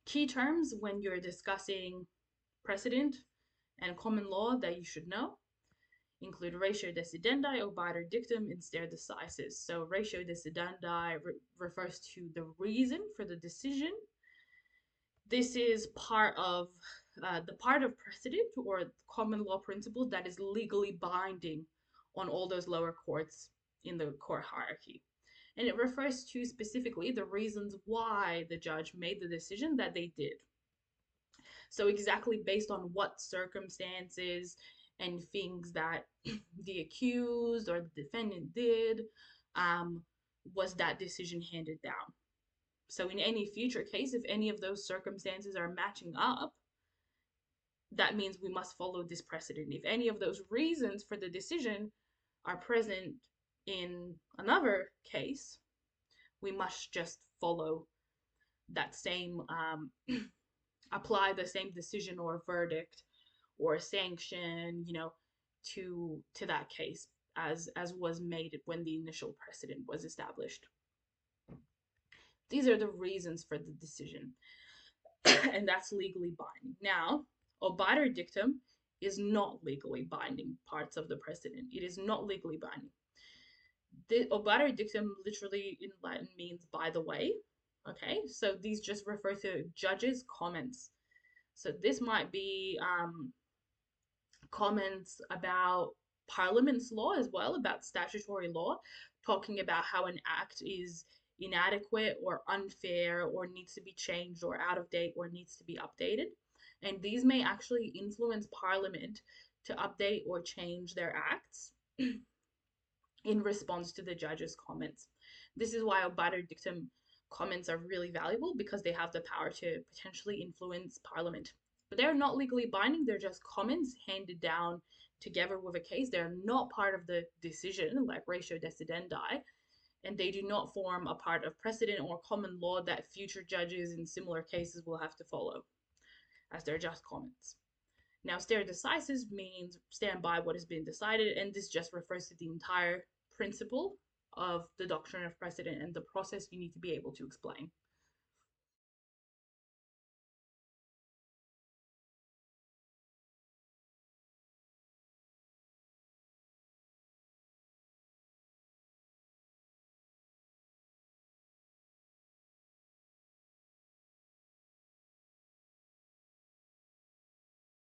Key terms when you're discussing precedent and common law that you should know include ratio decidendi, obiter dictum, and stare decisis. So ratio decidendi refers to the reason for the decision. This is part of the part of precedent or common law principle that is legally binding on all those lower courts in the court hierarchy. And it refers to specifically the reasons why the judge made the decision that they did. So exactly based on what circumstances and things that the accused or the defendant did, um, was that decision handed down. So in any future case, if any of those circumstances are matching up, that means we must follow this precedent. If any of those reasons for the decision are present in another case, we must just follow that same apply the same decision or verdict or sanction, to that case as was made when the initial precedent was established. These are the reasons for the decision, and that's legally binding. Now, obiter dictum is not legally binding parts of the precedent. It is not legally binding. The obiter dictum literally in Latin means by the way. Okay, so these just refer to judges' comments. So this might be comments about Parliament's law as well, about statutory law, talking about how an act is inadequate or unfair or needs to be changed or out of date or needs to be updated. And these may actually influence Parliament to update or change their acts in response to the judge's comments. This is why obiter dictum comments are really valuable, because they have the power to potentially influence Parliament. But they're not legally binding, they're just comments handed down together with a case. They're not part of the decision, like ratio decidendi, and they do not form a part of precedent or common law that future judges in similar cases will have to follow, as they're just comments. Now, stare decisis means stand by what has been decided, and this just refers to the entire principle of the doctrine of precedent and the process you need to be able to explain.